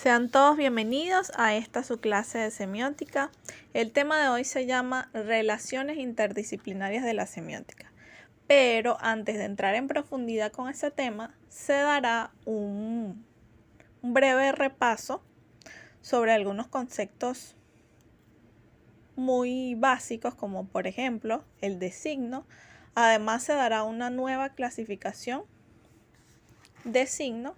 Sean todos bienvenidos a esta su clase de semiótica. El tema de hoy se llama Relaciones interdisciplinarias de la semiótica. Pero antes de entrar en profundidad con ese tema, se dará un breve repaso sobre algunos conceptos muy básicos, como por ejemplo el de signo. Además se dará una nueva clasificación de signo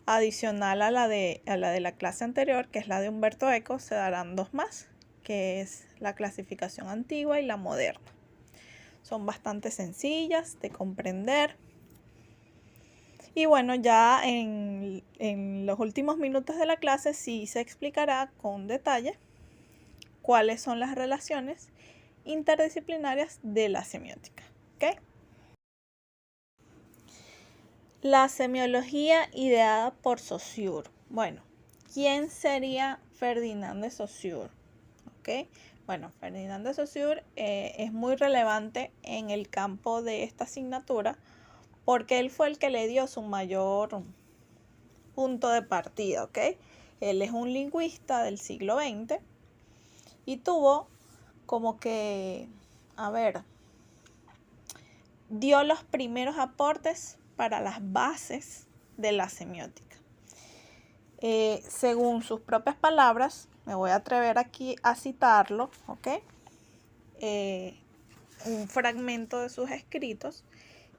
adicional a la de la clase anterior, que es la de Humberto Eco. Se darán dos más, que es la clasificación antigua y la moderna. Son bastante sencillas de comprender. Y bueno, ya en los últimos minutos de la clase sí se explicará con detalle cuáles son las relaciones interdisciplinarias de la semiótica. ¿Okay? La semiología ideada por Saussure. Bueno, ¿quién sería Ferdinand de Saussure? ¿Okay? Bueno, Ferdinand de Saussure es muy relevante en el campo de esta asignatura porque él fue el que le dio su mayor punto de partida. ¿Okay? Él es un lingüista del siglo XX y tuvo como que, dio los primeros aportes para las bases de la semiótica. Según sus propias palabras, me voy a atrever aquí a citarlo, ¿ok? Un fragmento de sus escritos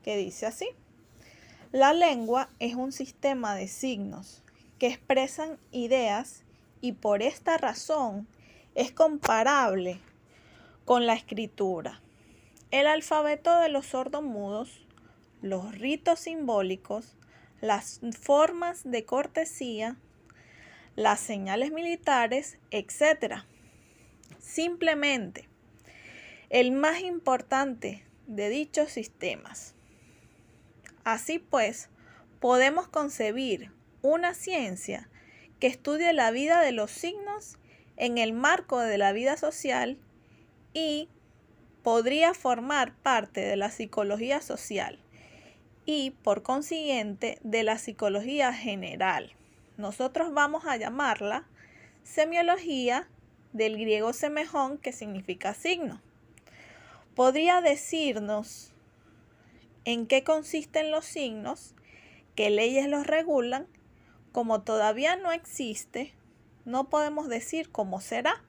que dice así: la lengua es un sistema de signos que expresan ideas y por esta razón es comparable con la escritura. El alfabeto de los sordomudos, los ritos simbólicos, las formas de cortesía, las señales militares, etc. Simplemente, el más importante de dichos sistemas. Así pues, podemos concebir una ciencia que estudie la vida de los signos en el marco de la vida social y podría formar parte de la psicología social y, por consiguiente, de la psicología general. Nosotros vamos a llamarla semiología, del griego semejón, que significa signo. Podría decirnos en qué consisten los signos, qué leyes los regulan. Como todavía no existe, no podemos decir cómo será.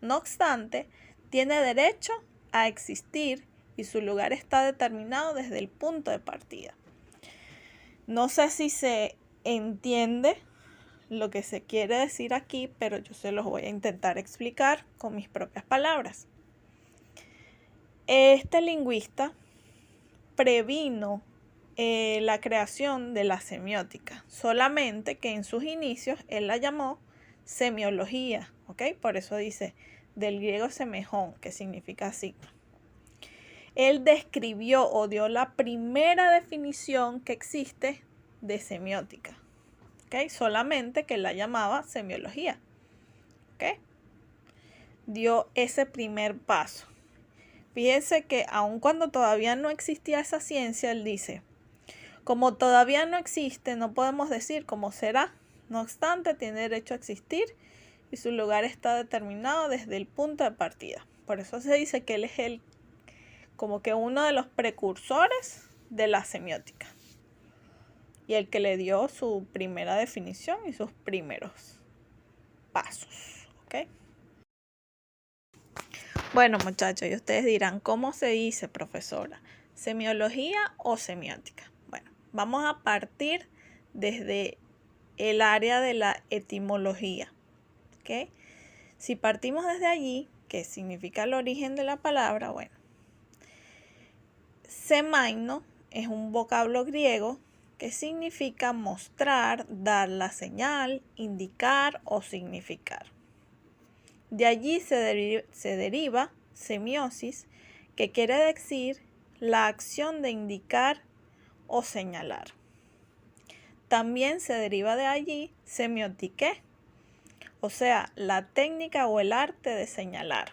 No obstante, tiene derecho a existir y su lugar está determinado desde el punto de partida. No sé si se entiende lo que se quiere decir aquí, pero yo se los voy a intentar explicar con mis propias palabras. Este lingüista previno la creación de la semiótica, solamente que en sus inicios él la llamó semiología, ¿ok? Por eso dice del griego semejón, que significa signo. Él describió o dio la primera definición que existe de semiótica, ¿okay? Solamente que la llamaba semiología, ¿okay? Dio ese primer paso. Fíjense que aun cuando todavía no existía esa ciencia, él dice: como todavía no existe, no podemos decir cómo será. No obstante, tiene derecho a existir y su lugar está determinado desde el punto de partida. Por eso se dice que él es como que uno de los precursores de la semiótica y el que le dio su primera definición y sus primeros pasos, ¿ok? Bueno, muchachos, y ustedes dirán, ¿cómo se dice, profesora? ¿Semiología o semiótica? Bueno, vamos a partir desde el área de la etimología, ¿ok? Si partimos desde allí, ¿qué significa el origen de la palabra? Bueno, semaino es un vocablo griego que significa mostrar, dar la señal, indicar o significar. De allí se deriva semiosis, que quiere decir la acción de indicar o señalar. También se deriva de allí semiotique, o sea, la técnica o el arte de señalar.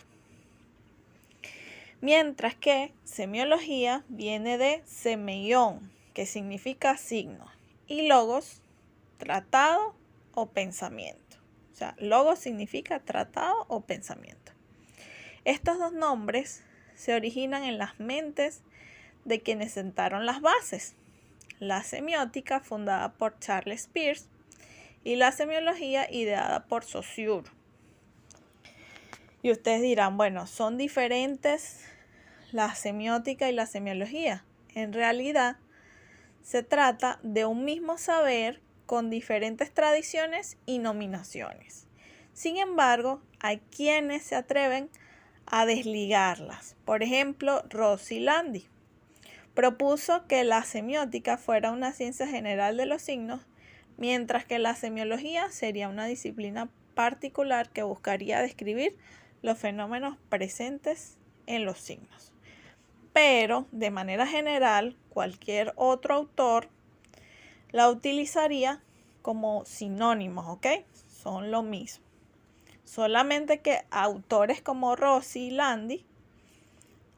Mientras que semiología viene de semeion, que significa signo, y logos, tratado o pensamiento. O sea, logos significa tratado o pensamiento. Estos dos nombres se originan en las mentes de quienes sentaron las bases. La semiótica, fundada por Charles Peirce, y la semiología, ideada por Saussure. Y ustedes dirán, bueno, ¿son diferentes la semiótica y la semiología? En realidad, se trata de un mismo saber con diferentes tradiciones y nominaciones. Sin embargo, hay quienes se atreven a desligarlas. Por ejemplo, Rossi Landi propuso que la semiótica fuera una ciencia general de los signos, mientras que la semiología sería una disciplina particular que buscaría describir los fenómenos presentes en los signos. Pero, de manera general, cualquier otro autor la utilizaría como sinónimos, ¿ok? Son lo mismo. Solamente que autores como Rossi y Landi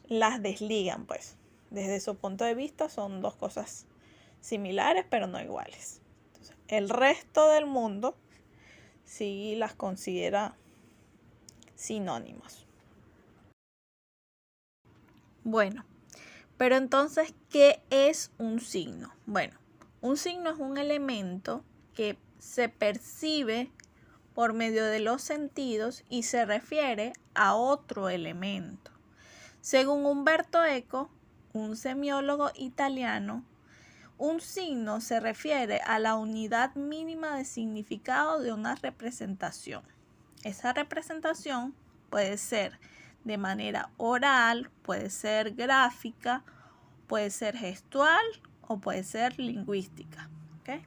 las desligan, pues. Desde su punto de vista son dos cosas similares, pero no iguales. Entonces, el resto del mundo sí las considera sinónimos. Bueno, pero entonces, ¿qué es un signo? Bueno, un signo es un elemento que se percibe por medio de los sentidos y se refiere a otro elemento. Según Umberto Eco, un semiólogo italiano, un signo se refiere a la unidad mínima de significado de una representación. Esa representación puede ser de manera oral, puede ser gráfica, puede ser gestual o puede ser lingüística. ¿Okay?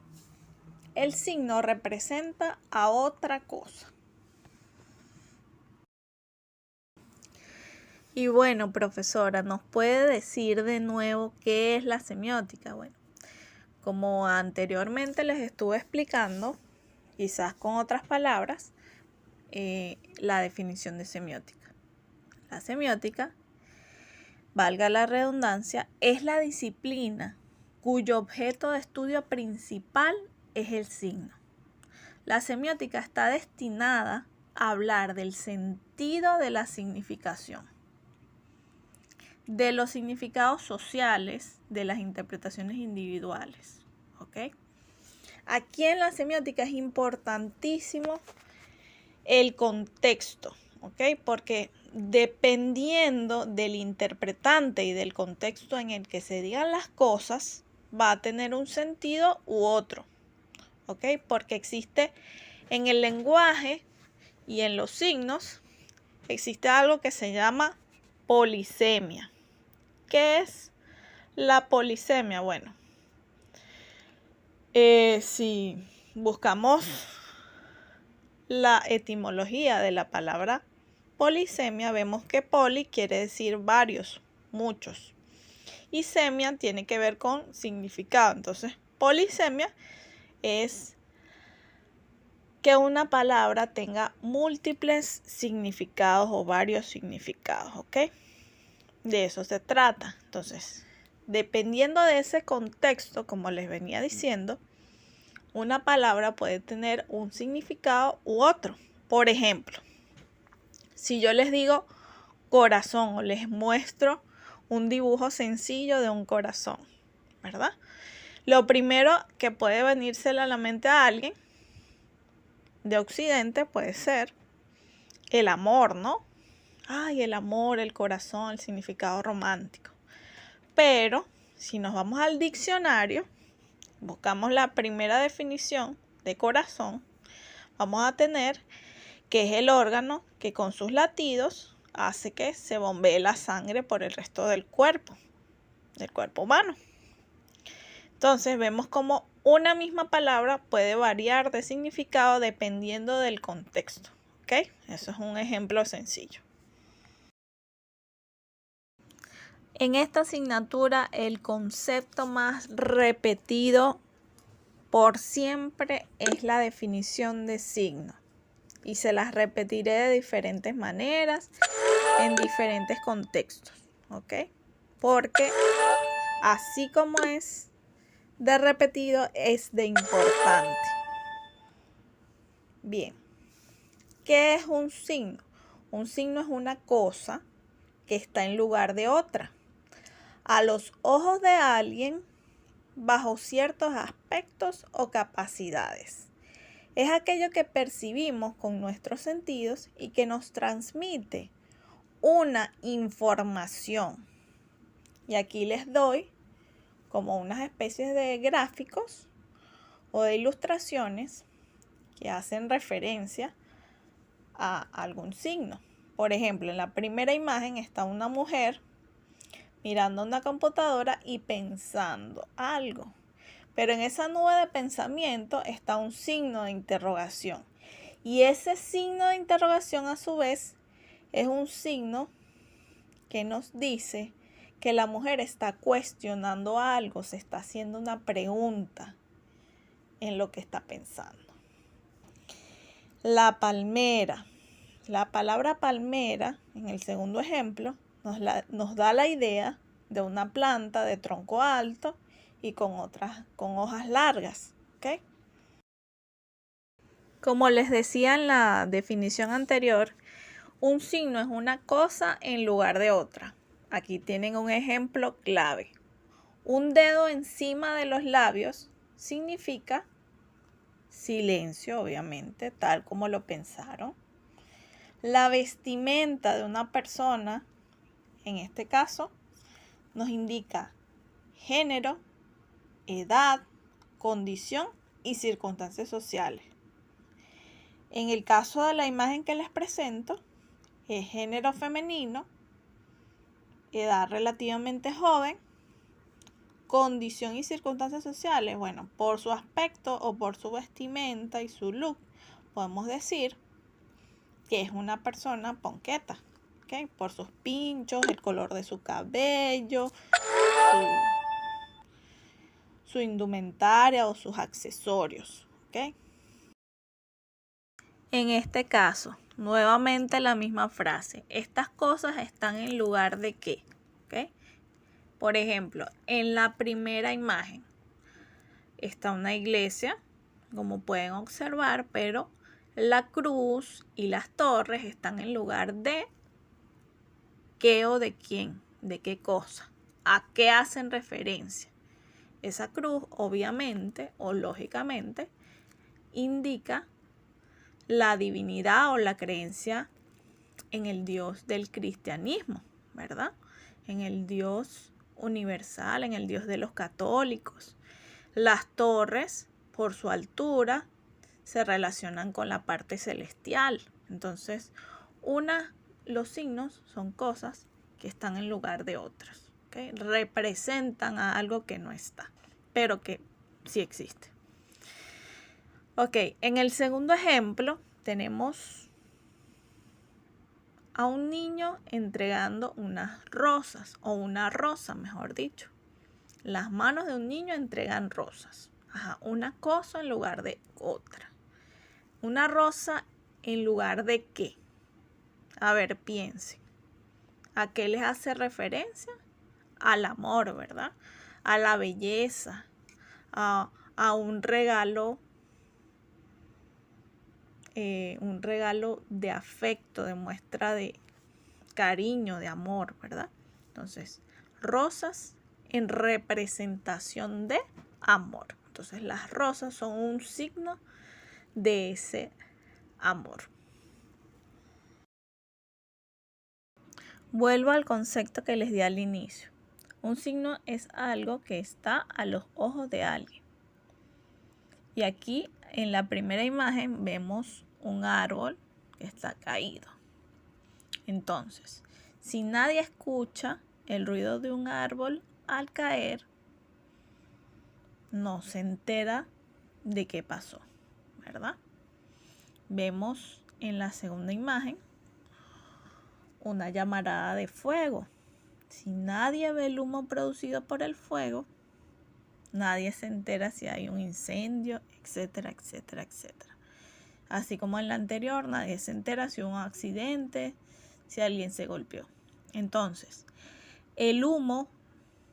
El signo representa a otra cosa. Y bueno, profesora, ¿nos puede decir de nuevo qué es la semiótica? Bueno, como anteriormente les estuve explicando, quizás con otras palabras, la definición de semiótica. La semiótica, valga la redundancia, es la disciplina cuyo objeto de estudio principal es el signo. La semiótica está destinada a hablar del sentido de la significación, de los significados sociales, de las interpretaciones individuales. ¿Ok? Aquí en la semiótica es importantísimo el contexto, ¿ok? Porque dependiendo del interpretante y del contexto en el que se digan las cosas, va a tener un sentido u otro, ¿ok? Porque existe en el lenguaje y en los signos, existe algo que se llama polisemia. ¿Qué es la polisemia? Bueno, si buscamos la etimología de la palabra polisemia, vemos que poli quiere decir varios, muchos. Y semia tiene que ver con significado. Entonces, polisemia es que una palabra tenga múltiples significados o varios significados, ¿ok? De eso se trata. Entonces, dependiendo de ese contexto, como les venía diciendo, una palabra puede tener un significado u otro. Por ejemplo, si yo les digo corazón o les muestro un dibujo sencillo de un corazón, ¿verdad? Lo primero que puede venírsele a la mente a alguien de Occidente puede ser el amor, ¿no? Ay, el amor, el corazón, el significado romántico. Pero si nos vamos al diccionario, buscamos la primera definición de corazón, vamos a tener que es el órgano que con sus latidos hace que se bombee la sangre por el resto del cuerpo humano. Entonces vemos como una misma palabra puede variar de significado dependiendo del contexto. ¿Ok? Eso es un ejemplo sencillo. En esta asignatura el concepto más repetido por siempre es la definición de signo. Y se las repetiré de diferentes maneras, en diferentes contextos. ¿Ok? Porque así como es de repetido, es de importante. Bien, ¿qué es un signo? Un signo es una cosa que está en lugar de otra. A los ojos de alguien bajo ciertos aspectos o capacidades. Es aquello que percibimos con nuestros sentidos y que nos transmite una información. Y aquí les doy como unas especies de gráficos o de ilustraciones que hacen referencia a algún signo. Por ejemplo, en la primera imagen está una mujer mirando una computadora y pensando algo. Pero en esa nube de pensamiento está un signo de interrogación. Y ese signo de interrogación a su vez es un signo que nos dice que la mujer está cuestionando algo, se está haciendo una pregunta en lo que está pensando. La palmera. La palabra palmera, en el segundo ejemplo, nos da la idea de una planta de tronco alto y con hojas largas. ¿Okay? Como les decía en la definición anterior, un signo es una cosa en lugar de otra. Aquí tienen un ejemplo clave. Un dedo encima de los labios significa silencio, obviamente, tal como lo pensaron. La vestimenta de una persona, en este caso, nos indica género, edad, condición y circunstancias sociales. En el caso de la imagen que les presento, es género femenino, edad relativamente joven, condición y circunstancias sociales. Bueno, por su aspecto o por su vestimenta y su look, podemos decir que es una persona ponqueta, ¿okay? Por sus pinchos, el color de su cabello, su indumentaria o sus accesorios, ¿okay? En este caso, nuevamente la misma frase. Estas cosas están en lugar de qué, ¿okay? Por ejemplo, en la primera imagen está una iglesia, como pueden observar, pero la cruz y las torres están en lugar de qué o de quién, de qué cosa, a qué hacen referencia. Esa cruz, obviamente o lógicamente, indica la divinidad o la creencia en el Dios del cristianismo, ¿verdad? En el Dios universal, en el Dios de los católicos. Las torres, por su altura, se relacionan con la parte celestial. Entonces, los signos son cosas que están en lugar de otras, ¿okay? Representan a algo que no está, pero que sí existe. Ok, en el segundo ejemplo tenemos a un niño entregando unas rosas, o una rosa, mejor dicho. Las manos de un niño entregan rosas. Ajá, una cosa en lugar de otra. Una rosa en lugar de qué. A ver, piensen. ¿A qué les hace referencia? Al amor, ¿verdad? A la belleza, a un regalo de afecto, de muestra de cariño, de amor, ¿verdad? Entonces, rosas en representación de amor. Entonces, las rosas son un signo de ese amor. Vuelvo al concepto que les di al inicio. Un signo es algo que está a los ojos de alguien. Y aquí en la primera imagen vemos un árbol que está caído. Entonces, si nadie escucha el ruido de un árbol al caer, no se entera de qué pasó, ¿verdad? Vemos en la segunda imagen una llamarada de fuego. Si nadie ve el humo producido por el fuego, nadie se entera si hay un incendio, etcétera, etcétera, etcétera. Así como en la anterior, nadie se entera si hubo un accidente, si alguien se golpeó. Entonces, el humo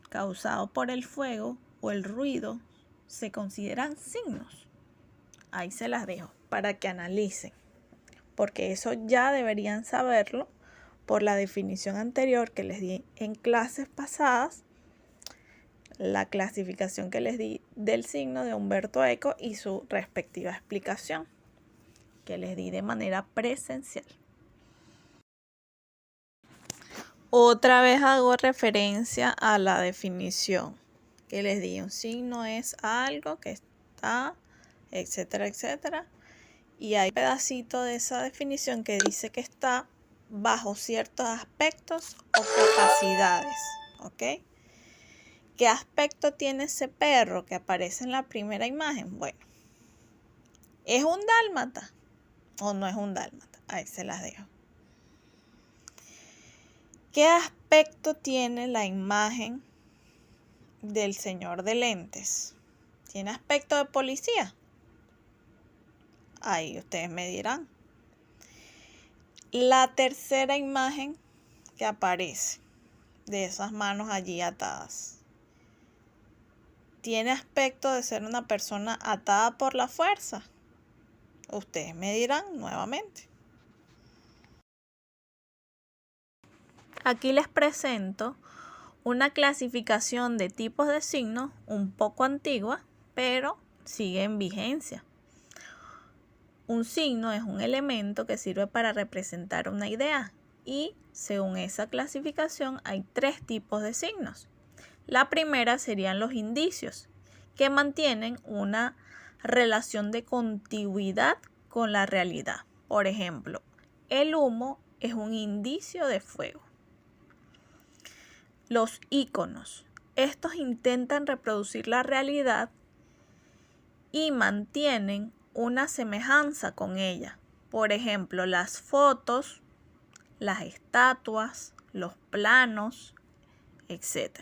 causado por el fuego o el ruido se consideran signos. ahí se las dejo para que analicen, porque eso ya deberían saberlo por la definición anterior que les di en clases pasadas, la clasificación que les di del signo de Humberto Eco y su respectiva explicación que les di de manera presencial. Otra vez hago referencia a la definición que les di. Un signo es algo que está, etcétera, etcétera. Y hay un pedacito de esa definición que dice que está bajo ciertos aspectos o capacidades. ¿Ok? ¿Qué aspecto tiene ese perro que aparece en la primera imagen? Bueno, ¿es un dálmata o no es un dálmata? Ahí se las dejo. ¿Qué aspecto tiene la imagen del señor de lentes? ¿Tiene aspecto de policía? Ahí ustedes me dirán. La tercera imagen que aparece de esas manos allí atadas, ¿tiene aspecto de ser una persona atada por la fuerza? Ustedes me dirán nuevamente. Aquí les presento una clasificación de tipos de signos un poco antigua, pero sigue en vigencia. Un signo es un elemento que sirve para representar una idea y, según esa clasificación, hay 3 tipos de signos. La primera serían los indicios, que mantienen una relación de contigüidad con la realidad. Por ejemplo, el humo es un indicio de fuego. Los íconos. Estos intentan reproducir la realidad y mantienen una semejanza con ella. Por ejemplo, las fotos, las estatuas, los planos, etc.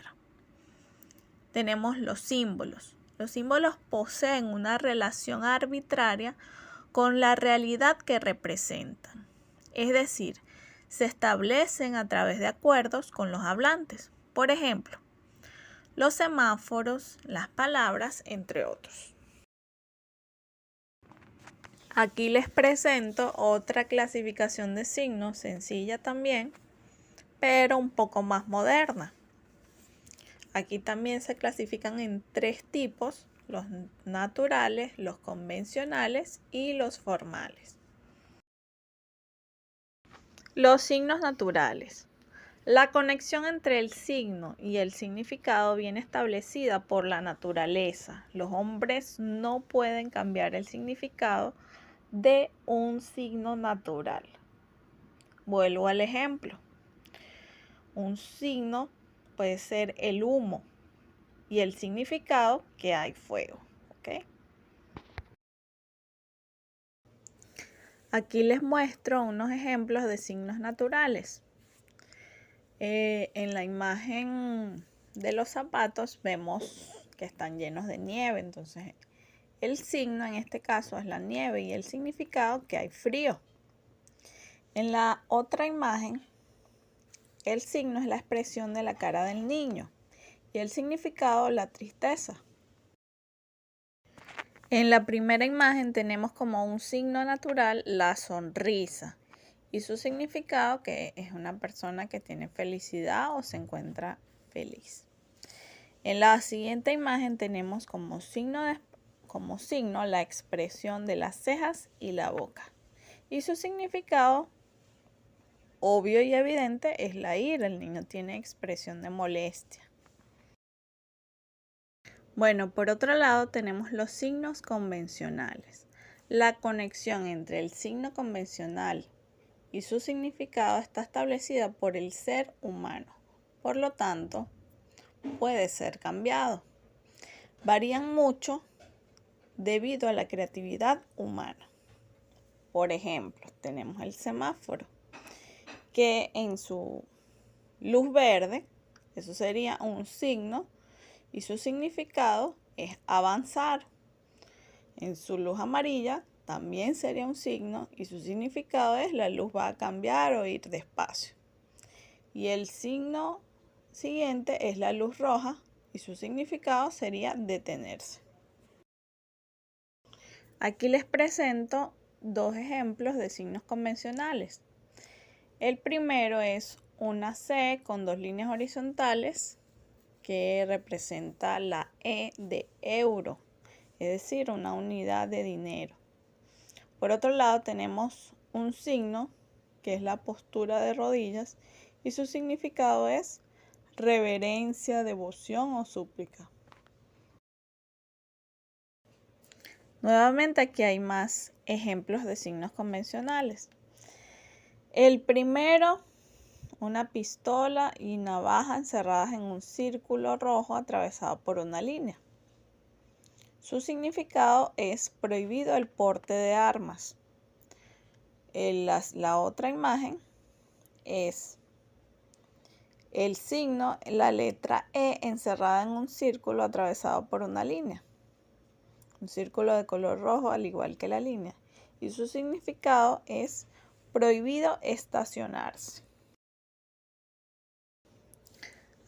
Tenemos los símbolos. Los símbolos poseen una relación arbitraria con la realidad que representan. Es decir, se establecen a través de acuerdos con los hablantes. Por ejemplo, los semáforos, las palabras, entre otros. Aquí les presento otra clasificación de signos, sencilla también, pero un poco más moderna. Aquí también se clasifican en 3 tipos, los naturales, los convencionales y los formales. Los signos naturales. La conexión entre el signo y el significado viene establecida por la naturaleza. Los hombres no pueden cambiar el significado de un signo natural. Vuelvo al ejemplo. Un signo puede ser el humo y el significado que hay fuego. ¿Ok? Aquí les muestro unos ejemplos de signos naturales. En la imagen de los zapatos vemos que están llenos de nieve, entonces el signo en este caso es la nieve y el significado que hay frío. En la otra imagen, el signo es la expresión de la cara del niño y el significado la tristeza. En la primera imagen tenemos como un signo natural la sonrisa y su significado que es una persona que tiene felicidad o se encuentra feliz. En la siguiente imagen tenemos como signo la expresión de las cejas y la boca. Y su significado obvio y evidente es la ira. El niño tiene expresión de molestia. Bueno, por otro lado tenemos los signos convencionales. La conexión entre el signo convencional y su significado está establecida por el ser humano. Por lo tanto, puede ser cambiado. Varían mucho debido a la creatividad humana. Por ejemplo, tenemos el semáforo, que en su luz verde, eso sería un signo, y su significado es avanzar. En su luz amarilla también sería un signo y su significado es la luz va a cambiar o ir despacio. Y el signo siguiente es la luz roja y su significado sería detenerse. Aquí les presento dos ejemplos de signos convencionales. El primero es una C con dos líneas horizontales que representa la E de euro, es decir, una unidad de dinero. Por otro lado tenemos un signo que es la postura de rodillas y su significado es reverencia, devoción o súplica. Nuevamente aquí hay más ejemplos de signos convencionales. El primero, una pistola y navaja encerradas en un círculo rojo atravesado por una línea. Su significado es prohibido el porte de armas. La otra imagen es el signo, la letra E encerrada en un círculo atravesado por una línea. Un círculo de color rojo al igual que la línea. Y su significado es prohibido estacionarse.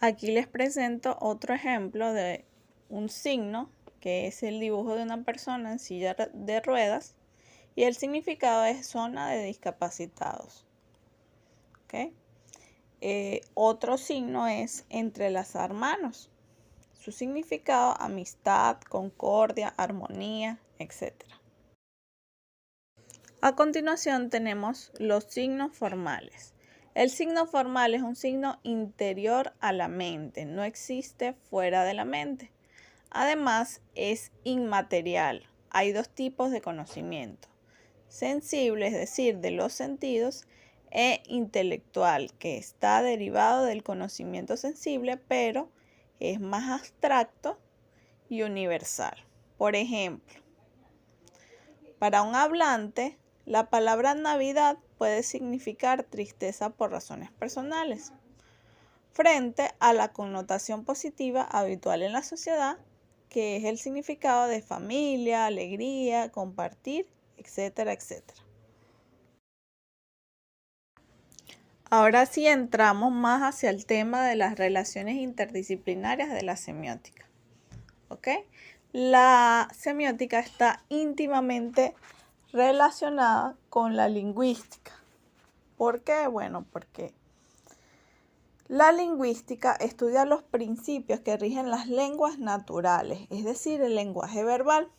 Aquí les presento otro ejemplo de un signo que es el dibujo de una persona en silla de ruedas y el significado es zona de discapacitados. ¿Okay? Otro signo es entrelazar manos. Su significado, amistad, concordia, armonía, etc. A continuación tenemos los signos formales. El signo formal es un signo interior a la mente, no existe fuera de la mente. Además, es inmaterial. Hay dos tipos de conocimiento. Sensible, es decir, de los sentidos, e intelectual, que está derivado del conocimiento sensible, pero es más abstracto y universal. Por ejemplo, para un hablante, la palabra Navidad puede significar tristeza por razones personales, frente a la connotación positiva habitual en la sociedad, que es el significado de familia, alegría, compartir, etcétera, etcétera. Ahora sí entramos más hacia el tema de las relaciones interdisciplinarias de la semiótica. ¿Ok? La semiótica está íntimamente relacionada con la lingüística. ¿Por qué? Bueno, porque la lingüística estudia los principios que rigen las lenguas naturales, es decir, el lenguaje verbal.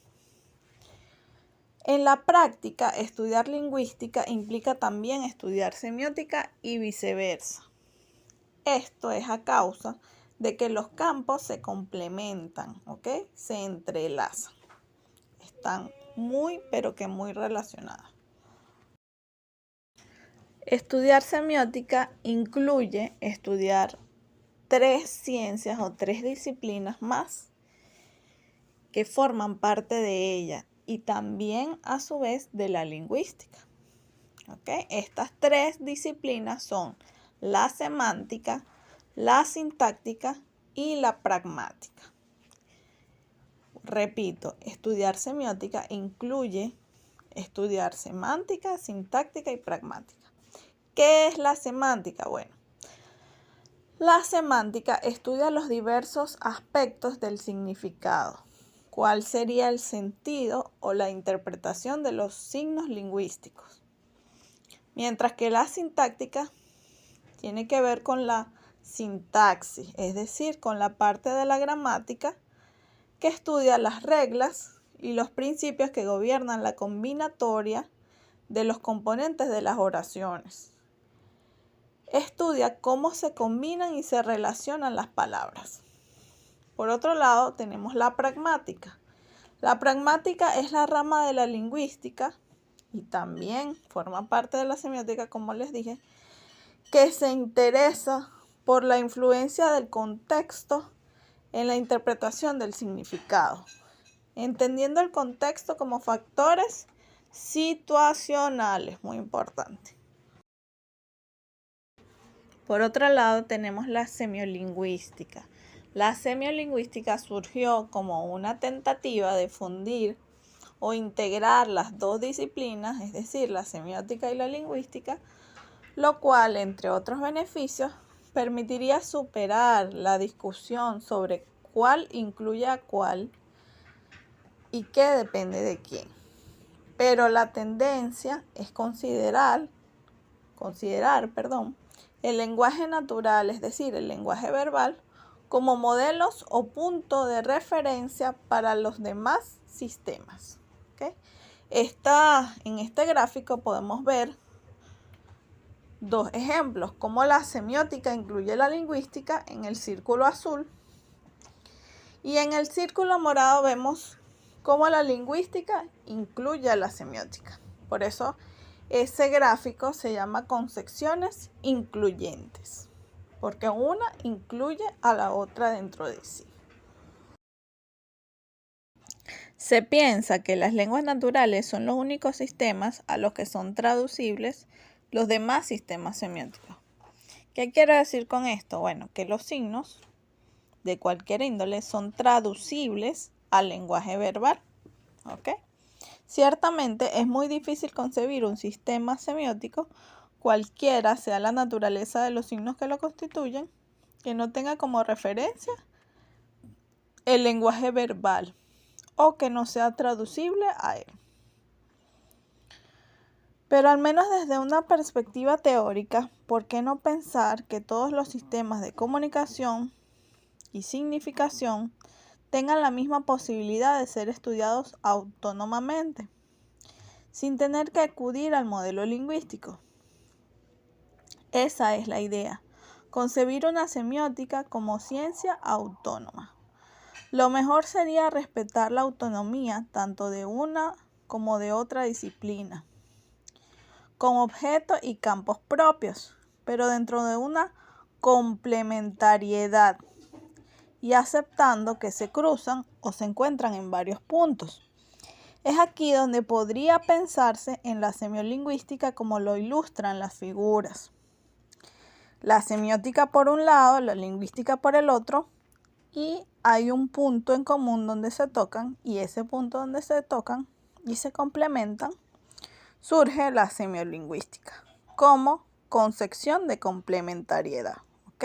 En la práctica, estudiar lingüística implica también estudiar semiótica y viceversa. Esto es a causa de que los campos se complementan, ¿ok? Se entrelazan. Están muy, pero que muy relacionadas. Estudiar semiótica incluye estudiar 3 ciencias o 3 disciplinas más que forman parte de ella y también a su vez de la lingüística. ¿Okay? Estas 3 disciplinas son la semántica, la sintáctica y la pragmática. Repito, estudiar semiótica incluye estudiar semántica, sintáctica y pragmática. ¿Qué es la semántica? Bueno, la semántica estudia los diversos aspectos del significado. ¿Cuál sería el sentido o la interpretación de los signos lingüísticos? Mientras que la sintáctica tiene que ver con la sintaxis, es decir, con la parte de la gramática que estudia las reglas y los principios que gobiernan la combinatoria de los componentes de las oraciones. Estudia cómo se combinan y se relacionan las palabras. Por otro lado, tenemos la pragmática. La pragmática es la rama de la lingüística y también forma parte de la semiótica, como les dije, que se interesa por la influencia del contexto en la interpretación del significado, entendiendo el contexto como factores situacionales, muy importante. Por otro lado, tenemos la semiolingüística. La semiolingüística surgió como una tentativa de fundir o integrar las dos disciplinas, es decir, la semiótica y la lingüística, lo cual, entre otros beneficios, permitiría superar la discusión sobre cuál incluye a cuál y qué depende de quién. pero la tendencia es considerar, el lenguaje natural, es decir, el lenguaje verbal, como modelos o punto de referencia para los demás sistemas. ¿Okay? En este gráfico podemos ver dos ejemplos, cómo la semiótica incluye la lingüística en el círculo azul, y en el círculo morado vemos cómo la lingüística incluye a la semiótica. Por eso ese gráfico se llama concepciones incluyentes, porque una incluye a la otra dentro de sí. Se piensa que las lenguas naturales son los únicos sistemas a los que son traducibles los demás sistemas semióticos. ¿Qué quiero decir con esto? Bueno, que los signos de cualquier índole son traducibles al lenguaje verbal. ¿Ok? Ciertamente es muy difícil concebir un sistema semiótico, cualquiera sea la naturaleza de los signos que lo constituyen, que no tenga como referencia el lenguaje verbal o que no sea traducible a él. Pero al menos desde una perspectiva teórica, ¿por qué no pensar que todos los sistemas de comunicación y significación tengan la misma posibilidad de ser estudiados autónomamente, sin tener que acudir al modelo lingüístico? Esa es la idea, concebir una semiótica como ciencia autónoma. Lo mejor sería respetar la autonomía tanto de una como de otra disciplina, con objetos y campos propios, pero dentro de una complementariedad y aceptando que se cruzan o se encuentran en varios puntos. Es aquí donde podría pensarse en la semiolingüística como lo ilustran las figuras. La semiótica por un lado, la lingüística por el otro, y hay un punto en común donde se tocan, y ese punto donde se tocan y se complementan, surge la semiolingüística como concepción de complementariedad. ¿Ok?